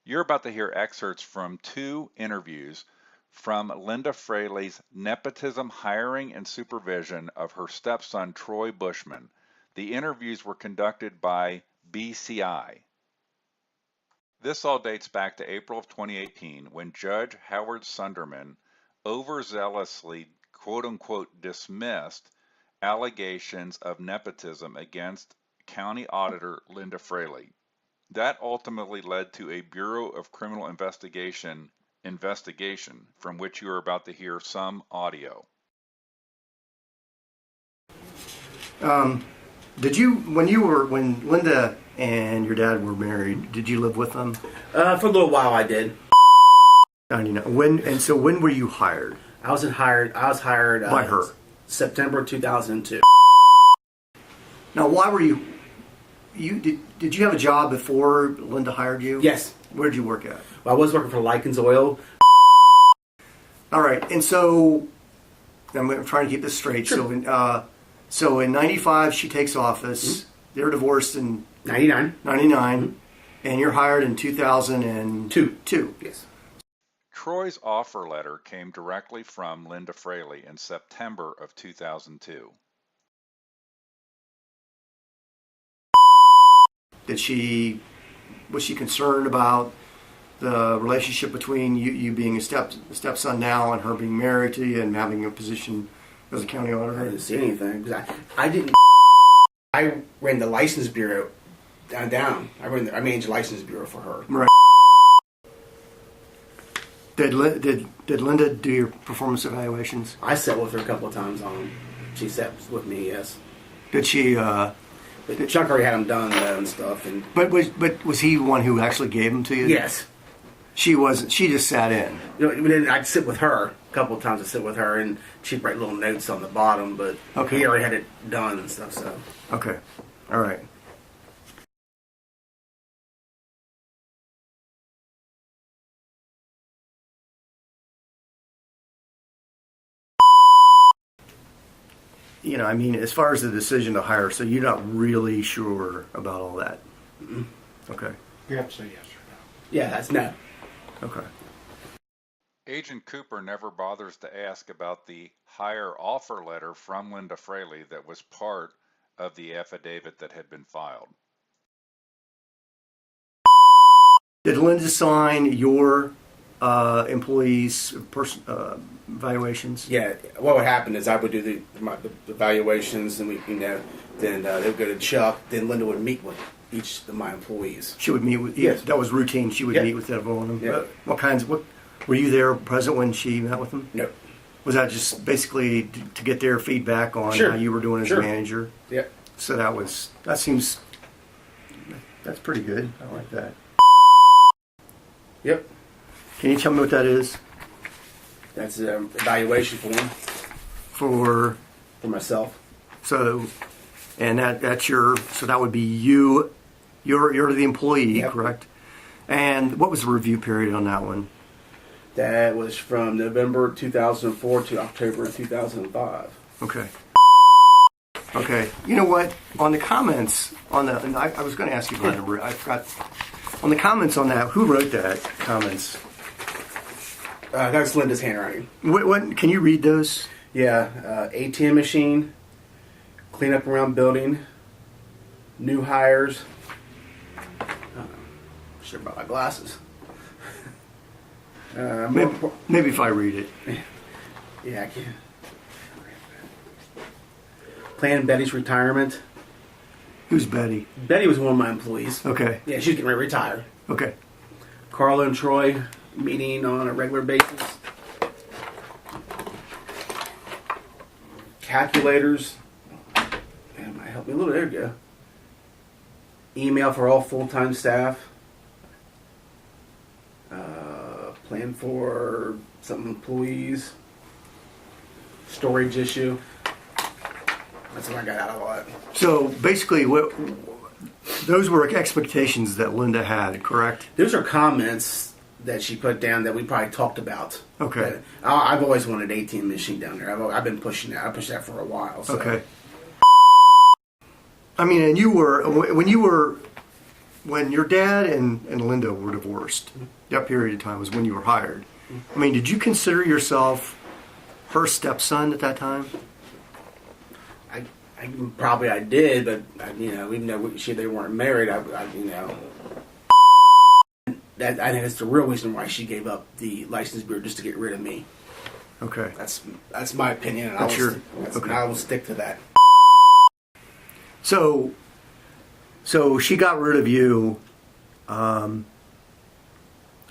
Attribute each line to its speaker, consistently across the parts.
Speaker 1: You're about to hear excerpts from two interviews from Linda Fraley's nepotism hiring and supervision of her stepson Troy Bushman. The interviews were conducted by BCI. This all dates back to April of 2018 when Judge Howard Sunderman overzealously quote-unquote dismissed allegations of nepotism against County Auditor Linda Fraley. That ultimately led to a Bureau of Criminal investigation from which you are about to hear some audio.
Speaker 2: When Linda and your dad were married, did you live with them?
Speaker 3: For a little while I did.
Speaker 2: 99. When were you hired?
Speaker 3: I was hired
Speaker 2: By her.
Speaker 3: September 2002.
Speaker 2: Now, why were you did you have a job before Linda hired you?
Speaker 3: Yes.
Speaker 2: Where did you work at?
Speaker 3: Well, I was working for Likens Oil.
Speaker 2: All right, and so I'm trying to keep this straight. Sure. So in 95 she takes office. Mm-hmm. They're divorced in
Speaker 3: 99.
Speaker 2: Mm-hmm. And you're hired in 2002.
Speaker 3: Yes.
Speaker 1: Troy's offer letter came directly from Linda Fraley in September of 2002.
Speaker 2: Was she concerned about the relationship between you being a stepson now and her being married to you and having a position as a county auditor?
Speaker 3: I didn't see anything because I didn't. I ran the license bureau down. I managed the license bureau for her.
Speaker 2: Right. Did Linda do your performance evaluations?
Speaker 3: I sat with her a couple of times on them. She sat with me, yes.
Speaker 2: Did she?
Speaker 3: But Chuck already had them done and stuff.
Speaker 2: But was he the one who actually gave them to you?
Speaker 3: Yes.
Speaker 2: She wasn't. She just sat in.
Speaker 3: Then I'd sit with her a couple of times. I'd sit with her, and she'd write little notes on the bottom. But
Speaker 2: okay.
Speaker 3: He already had it done and stuff. So
Speaker 2: okay, all right. As far as the decision to hire, so you're not really sure about all that.
Speaker 3: Mm-hmm.
Speaker 2: Okay.
Speaker 4: You have to say yes or no.
Speaker 3: Yeah, that's no.
Speaker 2: Okay.
Speaker 1: Agent Cooper never bothers to ask about the hire offer letter from Linda Fraley that was part of the affidavit that had been filed.
Speaker 2: Did Linda sign your employees' evaluations?
Speaker 3: Yeah. What would happen is I would do the evaluations, and then they would go to Chuck. Then Linda would meet with each of my employees.
Speaker 2: She would meet with.
Speaker 3: Yes.
Speaker 2: That was routine. She would meet with everyone of them.
Speaker 3: Yeah.
Speaker 2: What were you there present when she met with them?
Speaker 3: No.
Speaker 2: Was that just basically to get their feedback on
Speaker 3: Sure.
Speaker 2: how you were doing as a manager?
Speaker 3: Yeah.
Speaker 2: So that's pretty good. I like that.
Speaker 3: Yep.
Speaker 2: Can you tell me what that is?
Speaker 3: That's an evaluation form
Speaker 2: For
Speaker 3: myself.
Speaker 2: so, and that would be you. You're the employee,
Speaker 3: Yep.
Speaker 2: correct? And what was the review period on that one?
Speaker 3: That was from November 2004 to October 2005.
Speaker 2: Okay. Okay. You know what? On the comments and I was going to ask you for a number. I forgot. On the comments on that, who wrote that comments?
Speaker 3: That's Linda's handwriting.
Speaker 2: What can you read those?
Speaker 3: Yeah. ATM machine, clean up around building, new hires. Sure about my glasses.
Speaker 2: Maybe if I read it.
Speaker 3: Yeah, I can. Plan Betty's retirement.
Speaker 2: Who's Betty?
Speaker 3: Betty was one of my employees.
Speaker 2: Okay.
Speaker 3: Yeah, she's getting ready to retire.
Speaker 2: Okay.
Speaker 3: Carla and Troy meeting on a regular basis. Calculators. Man, might help me a little. There you go. Email for all full-time staff. Plan for some employees. Storage issue. That's what I got out of all that.
Speaker 2: So basically, those were expectations that Linda had, correct?
Speaker 3: Those are comments that she put down that we probably talked about.
Speaker 2: Okay.
Speaker 3: I've always wanted an ATM machine down there. I've been pushing that. I pushed that for a while. So.
Speaker 2: Okay. And when you were when your dad and Linda were divorced, that period of time was when you were hired. I mean, did you consider yourself her stepson at that time?
Speaker 3: I probably I did, but even though they weren't married, that I think that's the real reason why she gave up the license bureau, just to get rid of me.
Speaker 2: Okay.
Speaker 3: That's my opinion, and
Speaker 2: Okay.
Speaker 3: I will stick to that.
Speaker 2: So she got rid of you. I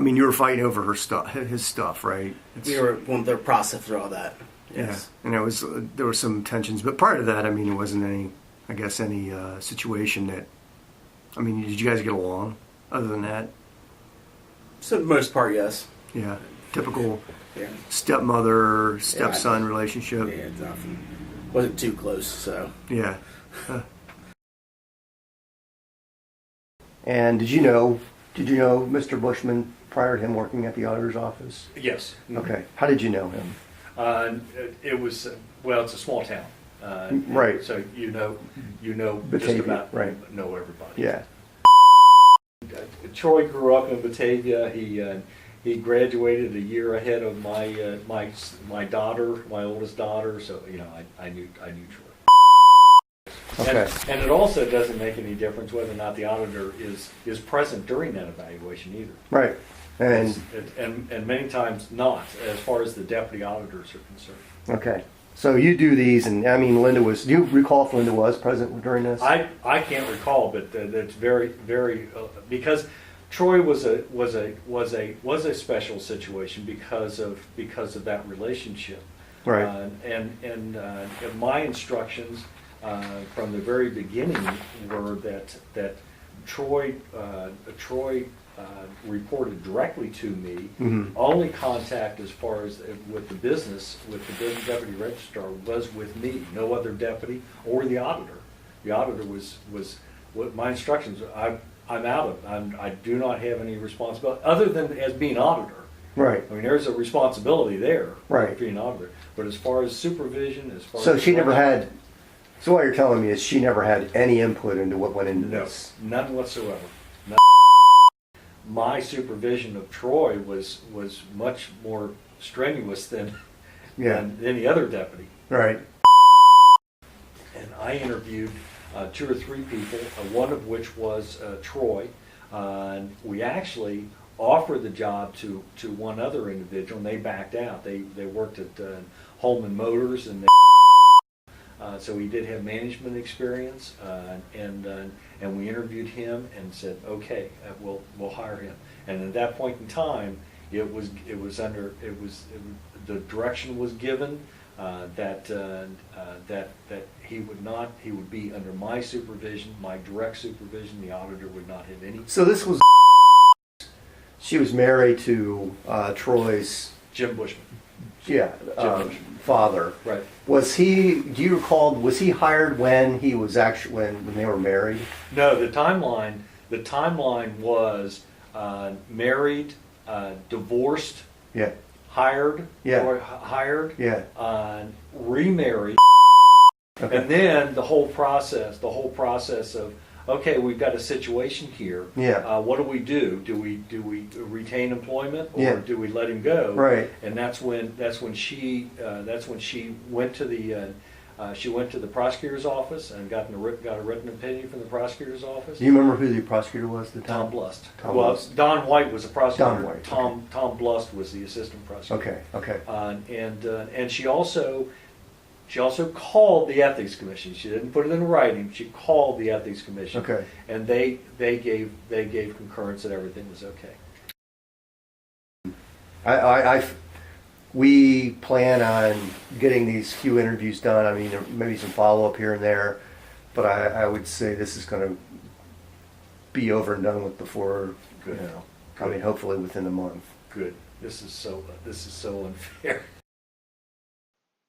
Speaker 2: mean, you were fighting over his stuff, right?
Speaker 3: We were going through the process through all that. Yes.
Speaker 2: Yeah, and there were some tensions, but prior to that, I mean, it wasn't any situation that. I mean, did you guys get along? Other than that,
Speaker 3: So for the most part, yes.
Speaker 2: yeah, typical
Speaker 3: Yeah.
Speaker 2: stepmother stepson relationship.
Speaker 3: Yeah, nothing. Wasn't too close, so.
Speaker 2: Yeah. And did you know Mr. Bushman prior to him working at the auditor's office?
Speaker 4: Yes.
Speaker 2: Okay. How did you know him?
Speaker 4: It was it's a small town,
Speaker 2: Right.
Speaker 4: So you know
Speaker 2: Batavia,
Speaker 4: just about
Speaker 2: right.
Speaker 4: know everybody.
Speaker 2: Yeah.
Speaker 4: Troy grew up in Batavia. He graduated a year ahead of my daughter, my oldest daughter. So I knew Troy.
Speaker 2: Okay.
Speaker 4: And it also doesn't make any difference whether or not the auditor is present during that evaluation either.
Speaker 2: Right. And
Speaker 4: And many times not, as far as the deputy auditors are concerned.
Speaker 2: okay. So you do these, and I mean, Linda was. Do you recall if Linda was present during this?
Speaker 4: I can't recall, but that's very because Troy was a special situation because of that relationship.
Speaker 2: Right.
Speaker 4: And my instructions from the very beginning were that Troy reported directly to me.
Speaker 2: Mhm.
Speaker 4: Only contact as far as with the business deputy registrar was with me, no other deputy or the auditor. The auditor was what my instructions. I'm out of. I do not have any responsibility other than as being auditor.
Speaker 2: Right.
Speaker 4: I mean, there's a responsibility there.
Speaker 2: Right.
Speaker 4: Being auditor, but as far as supervision,
Speaker 2: So she never had. So what you're telling me is she never had any input into what went into
Speaker 4: No,
Speaker 2: this.
Speaker 4: none whatsoever. None. My supervision of Troy was much more strenuous than any other deputy.
Speaker 2: Right.
Speaker 4: And I interviewed 2 or 3 people, one of which was Troy. And we actually offered the job to one other individual, and they backed out. They worked at Holman Motors, and so he did have management experience, and we interviewed him and said, okay, we'll hire him. And at that point in time, the direction was given that he would be under my supervision, my direct supervision. The auditor would not have any.
Speaker 2: So this was. She was married to Troy's.
Speaker 4: Jim Bushman.
Speaker 2: Yeah. Father.
Speaker 4: Right.
Speaker 2: Was he? Do you recall? Was he hired when he was actually when they were married?
Speaker 4: No, the timeline was married, divorced,
Speaker 2: Yeah.
Speaker 4: hired,
Speaker 2: Yeah.
Speaker 4: or hired,
Speaker 2: Yeah.
Speaker 4: remarried,
Speaker 2: Okay.
Speaker 4: and then the whole process of, okay, we've got a situation here.
Speaker 2: Yeah.
Speaker 4: What do we do? Do we retain employment, or
Speaker 2: Yeah.
Speaker 4: do we let him go?
Speaker 2: Right.
Speaker 4: And that's when she went to the prosecutor's office and got a written opinion from the prosecutor's office.
Speaker 2: Do you remember who the prosecutor was at the time?
Speaker 4: Tom Blust.
Speaker 2: Tom
Speaker 4: Well,
Speaker 2: Blust.
Speaker 4: Don White was a prosecutor.
Speaker 2: Don White,
Speaker 4: Tom Blust was the assistant prosecutor.
Speaker 2: Okay.
Speaker 4: And she also called the ethics commission. She didn't put it in writing. She called the ethics commission.
Speaker 2: Okay.
Speaker 4: And they gave concurrence that everything was okay.
Speaker 2: We plan on getting these few interviews done. I mean, there may be some follow up here and there, but I would say this is going to be over and done with before.
Speaker 4: Good.
Speaker 2: I mean, hopefully within a month.
Speaker 4: Good. This is so unfair.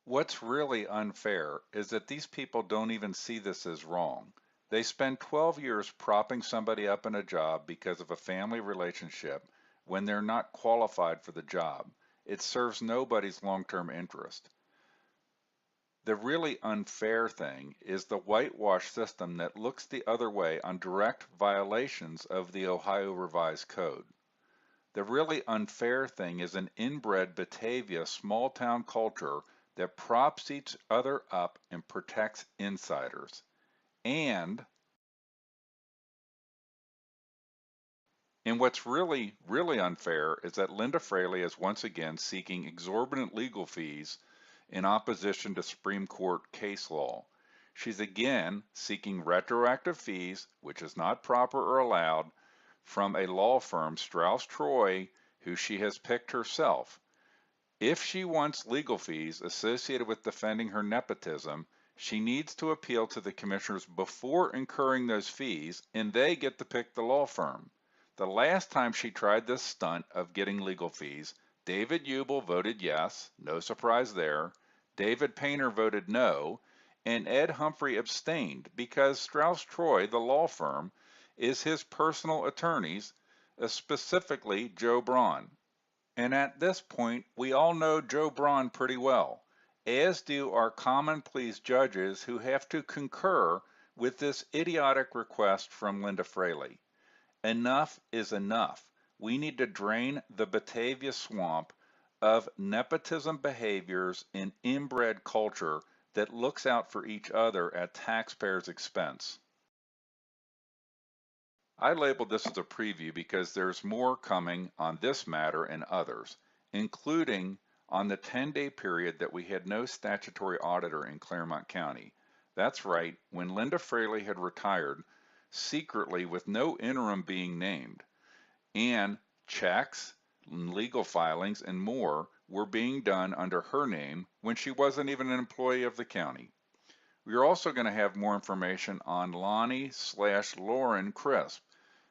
Speaker 1: What's really unfair is that these people don't even see this as wrong. They spend 12 years propping somebody up in a job because of a family relationship when they're not qualified for the job. It serves nobody's long-term interest. The really unfair thing is the whitewash system that looks the other way on direct violations of the Ohio Revised Code. The really unfair thing is an inbred Batavia small-town culture that props each other up and protects insiders. And what's really unfair is that Linda Fraley is once again seeking exorbitant legal fees in opposition to Supreme Court case law. She's again seeking retroactive fees, which is not proper or allowed, from a law firm, Strauss Troy, who she has picked herself. If she wants legal fees associated with defending her nepotism, she needs to appeal to the commissioners before incurring those fees, and they get to pick the law firm. The last time she tried this stunt of getting legal fees, David Ubel voted yes, no surprise there. David Painter voted no, and Ed Humphrey abstained because Strauss Troy, the law firm, is his personal attorneys, specifically Joe Braun. And at this point, we all know Joe Braun pretty well, as do our common pleas judges who have to concur with this idiotic request from Linda Fraley. Enough is enough. We need to drain the Batavia swamp of nepotism behaviors and inbred culture that looks out for each other at taxpayers' expense. I labeled this as a preview because there's more coming on this matter and others, including on the 10-day period that we had no statutory auditor in Claremont County. That's right, when Linda Fraley had retired, secretly with no interim being named, and checks, legal filings, and more were being done under her name when she wasn't even an employee of the county. We are also going to have more information on Lonnie/Lauren Crisp,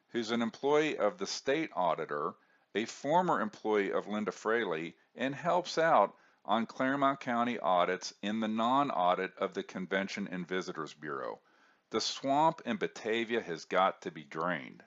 Speaker 1: who's an employee of the state auditor, a former employee of Linda Fraley, and helps out on Claremont County audits in the non-audit of the Convention and Visitors Bureau. The swamp in Batavia has got to be drained.